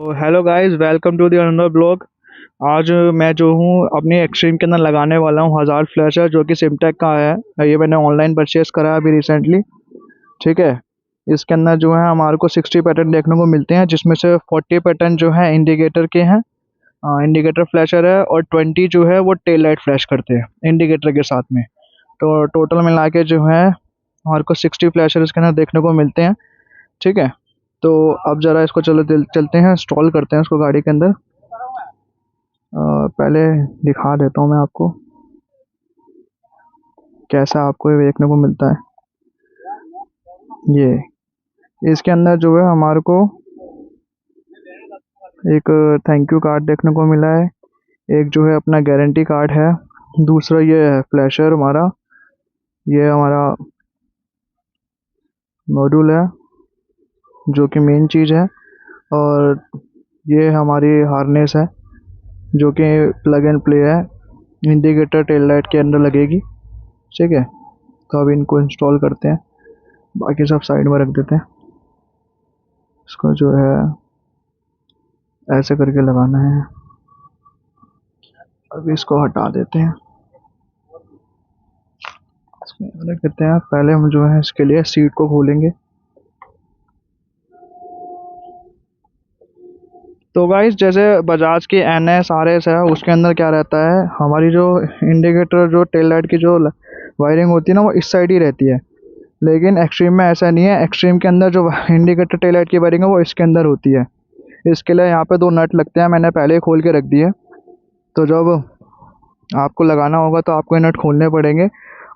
Hello guys, welcome to the another blog. आज मैं जो हूँ अपनी एक्सट्रीम के अंदर लगाने वाला हूँ हज़ार फ्लैशर, जो कि सिमटेक का है। ये मैंने ऑनलाइन परचेज़ करा है अभी रिसेंटली। ठीक है। इसके अंदर जो है हमारे को 60 पैटर्न देखने को मिलते हैं, जिसमें से 40 पैटर्न जो है इंडिकेटर के हैं। इंडिकेटर फ्लैशर है, और 20 जो है वो टेल लाइट फ्लैश करते हैं इंडिकेटर के साथ में। तो टोटल मिला के जो है हमारे को 60 फ्लैशर इसके अंदर देखने को मिलते हैं। ठीक है। तो अब ज़रा इसको चलते हैं, इंस्टॉल करते हैं इसको गाड़ी के अंदर। पहले दिखा देता हूँ मैं आपको कैसा आपको ये देखने को मिलता है। ये इसके अंदर जो है हमारे को एक थैंक यू कार्ड देखने को मिला है। एक जो है अपना गारंटी कार्ड है। दूसरा ये है फ्लैशर हमारा, ये हमारा मॉड्यूल है जो कि मेन चीज़ है। और ये हमारी हार्नेस है जो कि प्लग एंड प्ले है, इंडिकेटर टेल लाइट के अंदर लगेगी। ठीक है। तो अब इनको इंस्टॉल करते हैं, बाकी सब साइड में रख देते हैं। इसको जो है ऐसे करके लगाना है। अब इसको हटा देते हैं, इसमें रख देते हैं। पहले हम जो है इसके लिए सीट को खोलेंगे। तो गाइस, जैसे बजाज की NS RS है, उसके अंदर क्या रहता है, हमारी जो इंडिकेटर जो टेल लाइट की जो वायरिंग होती है ना, वो इस साइड ही रहती है। लेकिन एक्सट्रीम में ऐसा नहीं है। एक्सट्रीम के अंदर जो इंडिकेटर टेल लाइट की वायरिंग है वो इसके अंदर होती है। इसके लिए यहाँ पे 2 नट लगते हैं, मैंने पहले ही खोल के रख दिए। तो जब आपको लगाना होगा तो आपको ये नट खोलने पड़ेंगे।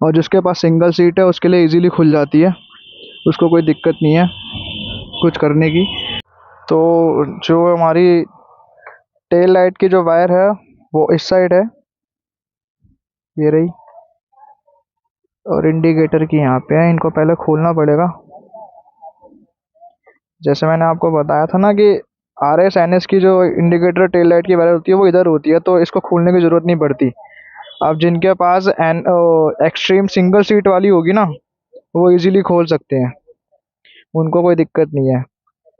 और जिसके पास सिंगल सीट है उसके लिए इजीली खुल जाती है, उसको कोई दिक्कत नहीं है कुछ करने की। तो जो हमारी टेल लाइट की जो वायर है वो इस साइड है, ये रही। और इंडिकेटर की यहाँ पे है, इनको पहले खोलना पड़ेगा। जैसे मैंने आपको बताया था ना कि RS NS की जो इंडिकेटर टेल लाइट की वायर होती है वो इधर होती है, तो इसको खोलने की ज़रूरत नहीं पड़ती। अब जिनके पास एक्सट्रीम सिंगल सीट वाली होगी ना, वो इजीली खोल सकते हैं, उनको कोई दिक्कत नहीं है।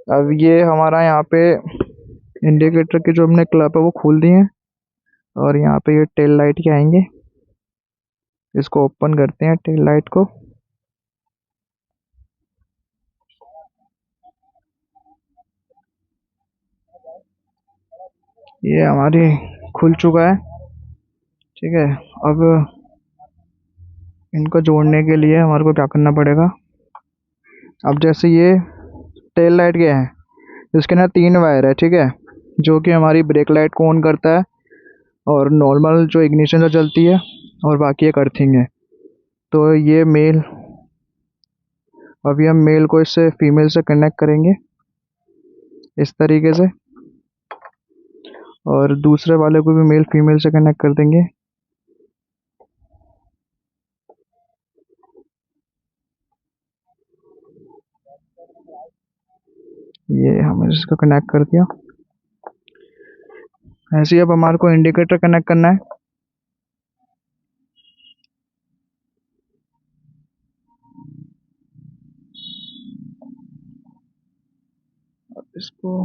अब ये हमारा यहाँ पे इंडिकेटर की जो हमने क्लप है वो खोल दी है। और यहाँ पे ये टेल लाइट के आएंगे, इसको ओपन करते हैं टेल लाइट को। ये हमारी खुल चुका है। ठीक है। अब इनको जोड़ने के लिए हमारे को क्या करना पड़ेगा। अब जैसे ये टेल लाइट के हैं, इसके ना 3 वायर है। ठीक है। जो कि हमारी ब्रेक लाइट को ऑन करता है, और नॉर्मल जो इग्निशन से चलती है, और बाकी एक अर्थिंग है। तो ये मेल, अभी हम मेल को इससे फीमेल से कनेक्ट करेंगे इस तरीके से, और दूसरे वाले को भी मेल फीमेल से कनेक्ट कर देंगे। ये हमने इसको कनेक्ट कर दिया। ऐसे ही अब हमारे को इंडिकेटर कनेक्ट करना है। अब इसको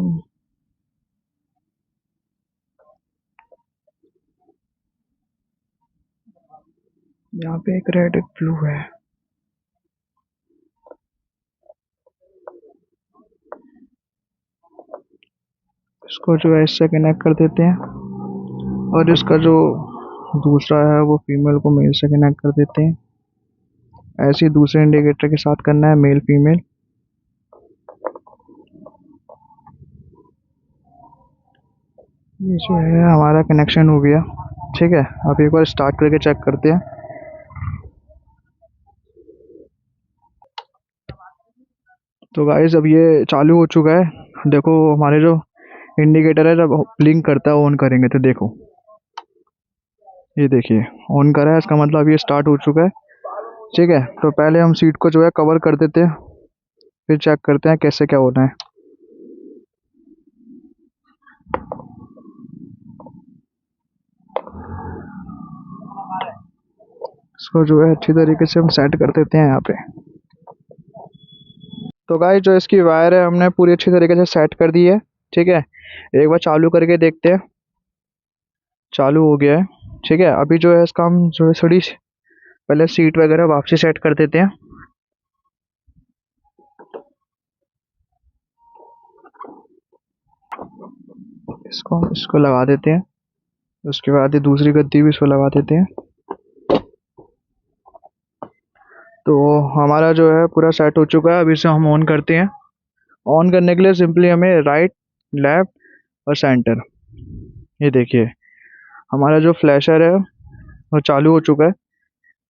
यहाँ पे एक रेड एक ब्लू है, इसको जो है इससे कनेक्ट कर देते हैं। और इसका जो दूसरा है वो फीमेल को मेल से कनेक्ट कर देते हैं। ऐसे ही दूसरे इंडिकेटर के साथ करना है, मेल फीमेल। ये जो है हमारा कनेक्शन हो गया। ठीक है। अब एक बार स्टार्ट करके चेक करते हैं। तो गाइस, अब ये चालू हो चुका है। देखो हमारे जो इंडिकेटर है, जब ब्लिंक करता है ऑन करेंगे तो देखो, ये देखिए ऑन करा है, इसका मतलब ये स्टार्ट हो चुका है। ठीक है। तो पहले हम सीट को जो है कवर कर देते हैं, फिर चेक करते हैं कैसे क्या होना है। इसको जो है अच्छी तरीके से हम सेट कर देते हैं यहाँ पे। तो गाइस, जो इसकी वायर है हमने पूरी अच्छी तरीके से सेट कर दी है। ठीक है, एक बार चालू करके देखते हैं। चालू हो गया है। ठीक है, अभी जो है इसका हम जो है थोड़ी पहले सीट वगैरह वापसी सेट कर देते हैं। इसको इसको लगा देते हैं। उसके बाद ये दूसरी गद्दी भी इसको लगा देते हैं। तो हमारा जो है पूरा सेट हो चुका है। अभी इसे हम ऑन करते हैं। ऑन करने के लिए सिंपली हमें राइट, लेफ्ट और सेंटर, ये देखिए हमारा जो फ्लैशर है वो चालू हो चुका है।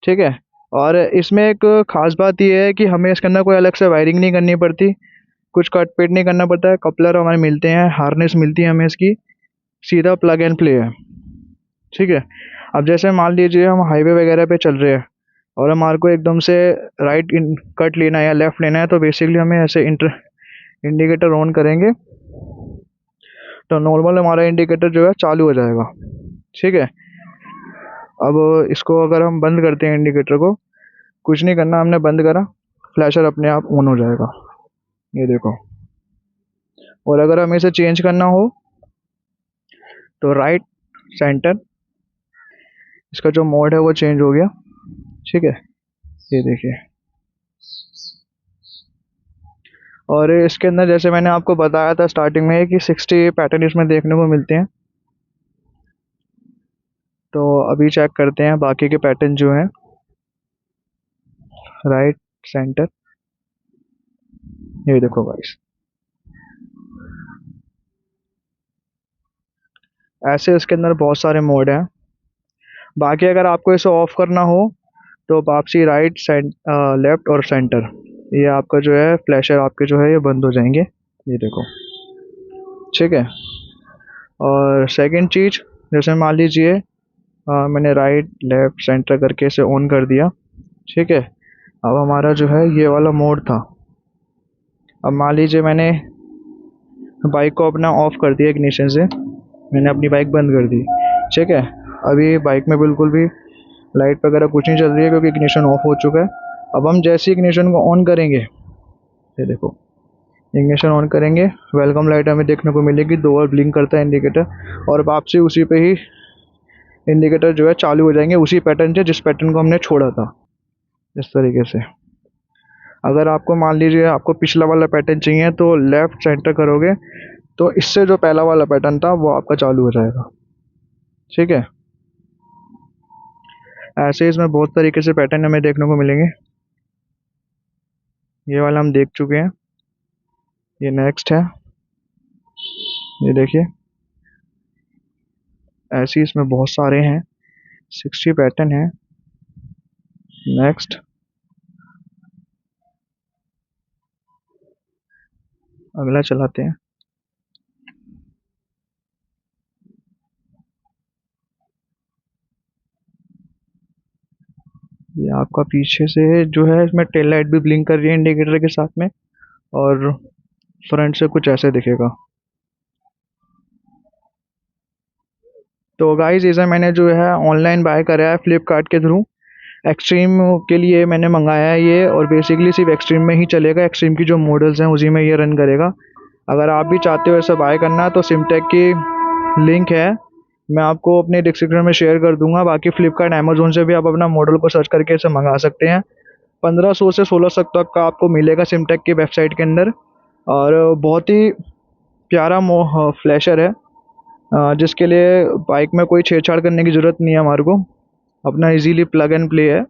ठीक है, और इसमें एक खास बात ये है कि हमें इसके अंदर कोई अलग से वायरिंग नहीं करनी पड़ती, कुछ कट पेट नहीं करना पड़ता है। कपलर हमारे मिलते हैं, हार्नेस मिलती है हमें इसकी, सीधा प्लग एंड प्ले है। ठीक है, अब जैसे मान लीजिए हम हाईवे वगैरह पे चल रहे हैं और हमारे को एकदम से राइट कट लेना है या लेफ़्ट लेना है, तो बेसिकली हमें ऐसे इंडिकेटर ऑन करेंगे तो नॉर्मल हमारा इंडिकेटर जो है चालू हो जाएगा। ठीक है, अब इसको अगर हम बंद करते हैं इंडिकेटर को, कुछ नहीं करना, हमने बंद करा, फ्लैशर अपने आप ऑन हो जाएगा, ये देखो। और अगर हमें इसे चेंज करना हो तो राइट, सेंटर, इसका जो मोड है वो चेंज हो गया। ठीक है, ये देखिए। और इसके अंदर जैसे मैंने आपको बताया था स्टार्टिंग में कि 60 पैटर्न इसमें देखने को मिलते हैं। तो अभी चेक करते हैं बाकी के पैटर्न जो हैं। राइट, सेंटर, ये देखो गाइस, ऐसे इसके अंदर बहुत सारे मोड हैं। बाकी अगर आपको इसे ऑफ करना हो तो वापसी राइट, लेफ्ट और सेंटर, ये आपका जो है फ्लैशर आपके जो है ये बंद हो जाएंगे, ये देखो। ठीक है, और सेकंड चीज़, जैसे मान लीजिए मैंने राइट, लेफ्ट, सेंटर करके इसे ऑन कर दिया। ठीक है, अब हमारा जो है ये वाला मोड था। अब मान लीजिए मैंने बाइक को अपना ऑफ कर दिया इग्निशन से, मैंने अपनी बाइक बंद कर दी। ठीक है, अभी बाइक में बिल्कुल भी लाइट वगैरह कुछ नहीं चल रही है क्योंकि इग्निशन ऑफ हो चुका है। अब हम जैसे ही इग्निशन को ऑन करेंगे, ये देखो, इग्निशन ऑन करेंगे, वेलकम लाइट हमें देखने को मिलेगी, 2 बार ब्लिंक करता है इंडिकेटर, और वापसी उसी पे ही इंडिकेटर जो है चालू हो जाएंगे, उसी पैटर्न से जिस पैटर्न को हमने छोड़ा था, इस तरीके से। अगर आपको मान लीजिए आपको पिछला वाला पैटर्न चाहिए तो लेफ़्ट सेंटर करोगे तो इससे जो पहला वाला पैटर्न था वो आपका चालू हो जाएगा। ठीक है, ऐसे इसमें बहुत तरीके से पैटर्न हमें देखने को मिलेंगे। ये वाला हम देख चुके हैं, ये नेक्स्ट है, ये देखिए। ऐसे इसमें बहुत सारे हैं, 60 पैटर्न है। नेक्स्ट, अगला चलाते हैं। ये आपका पीछे से जो है इसमें टेल लाइट भी ब्लिंक कर रही है इंडिकेटर के साथ में, और फ्रंट से कुछ ऐसे दिखेगा। तो गाइस इसे मैंने जो है ऑनलाइन बाय करा है फ्लिपकार्ट के थ्रू। एक्सट्रीम के लिए मैंने मंगाया है ये, और बेसिकली सिर्फ एक्सट्रीम में ही चलेगा। एक्सट्रीम की जो मॉडल्स हैं उसी में ये रन करेगा। अगर आप भी चाहते हो ऐसा बाय करना तो सिमटेक की लिंक है, मैं आपको अपने डिस्क्रिप्शन में शेयर कर दूंगा। बाकी फ्लिपकार्ट, अमेजोन से भी आप अपना मॉडल को सर्च करके इसे मंगा सकते हैं। 1500 से 1600 तक का आपको मिलेगा सिमटेक की वेबसाइट के अंदर। और बहुत ही प्यारा फ्लैशर है, जिसके लिए बाइक में कोई छेड़छाड़ करने की ज़रूरत नहीं है हमारे को, अपना इजीली प्लग एंड प्ले है।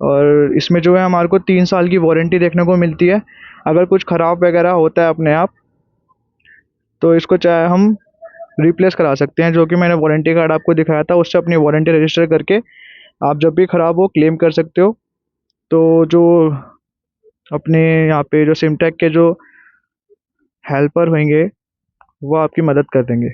और इसमें जो है हमारे को 3 साल की वारंटी देखने को मिलती है। अगर कुछ ख़राब वगैरह होता है अपने आप तो इसको चाहे हम रिप्लेस करा सकते हैं, जो कि मैंने वारंटी कार्ड आपको दिखाया था, उससे अपनी वारंटी रजिस्टर करके आप जब भी ख़राब हो क्लेम कर सकते हो। तो जो अपने यहाँ पे जो सिमटेक के जो हेल्पर होंगे वो आपकी मदद कर देंगे।